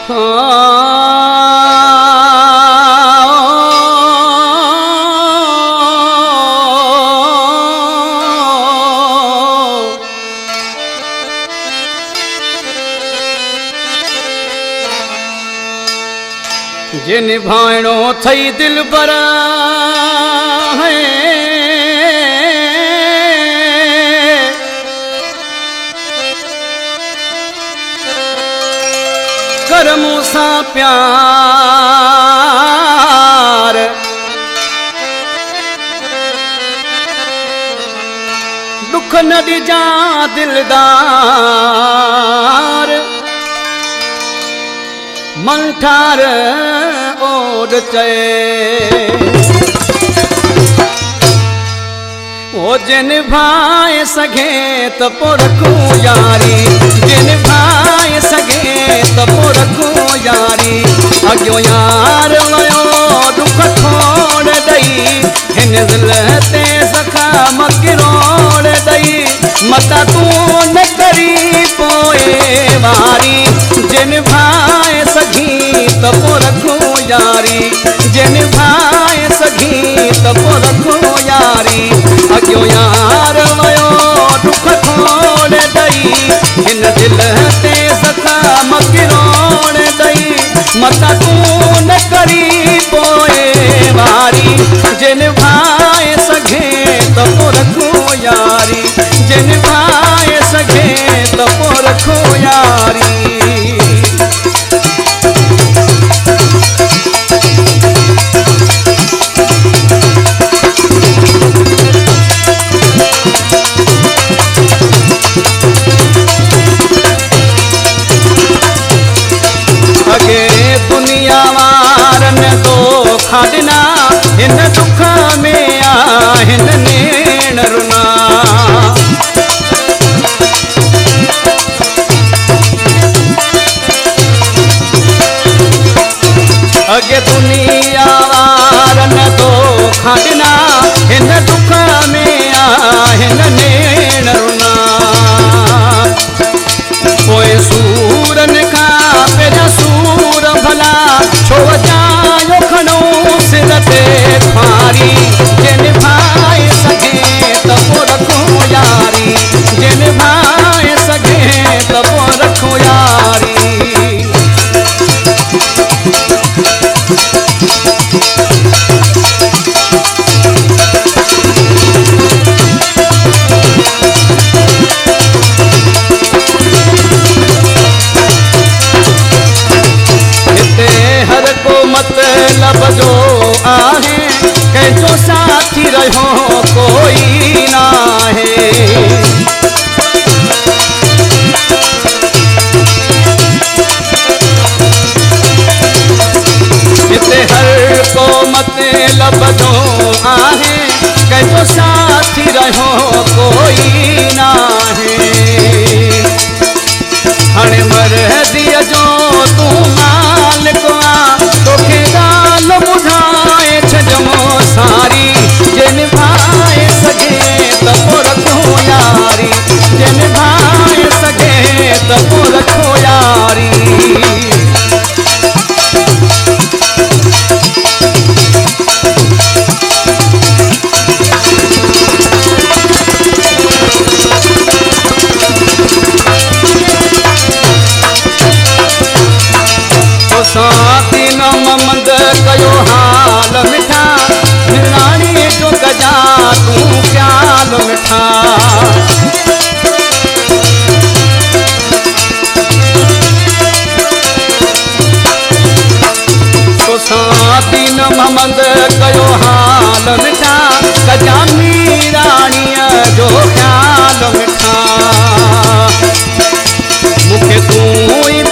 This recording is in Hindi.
जे निभाइणो थई दिल पर है कर मूसा प्यार दुख न दिजा दिलदार मन ठार ओड चए ओ जिन भाई सघे त पो रखूं यारी जिन भाई सघे त पो रखूं यारी अॻियो यार वयो दुख खोड़ ॾई हिन दिल ते ज़ख़म किरोड़ ॾई मता तूं न करी पोए वारी जिन भाई सघी त पो रखूं यारी जिन भाई सघी त पो रखूं यारी अॻियो यार वयो दुख खोड़ ॾई हिन दिल ते ज़ख़म किरोड़ ॾई मता तूं न करी पोए वारी जिन भाई सघे त पो रखूं यारी जिन भाई सघे त पो रखूं यारी दुनिया वारन धोखा ॾिना हिन दुख में आहिन नेण रुना अगे दुनिया वारन धोखा ॾिना हिन दुख में आहिन नेण रुना पोइ सूरन खां पहिरियां सूर भला छो जायो खणो सिर ते खारी जिन भाई सघे त पो रखूं यारी जिन भाई सघे त पो रखूं यारी मतलब जो आहे कंहिंजो साथी रहियो कोई ना है हिते हर को मतलब जो आहे कंहिंजो साथी रहियो कोई ना है हाणे मर्ज़ीअ जो तूं मालिक आ तोखे ॻाल्हि ॿुधाए छॾियो सारी जिन भाई सघे त पो रखूं यारी जिन भाई सघे त पो रखूं यारी साथी न मंद कयो हाल मिठा निराणी जो गजा तूं ख्याल मिठा तो साथी न मंद कयो हाल मिठा गजा निराणीअ जो ख्याल मिठा मूंखे तूं ई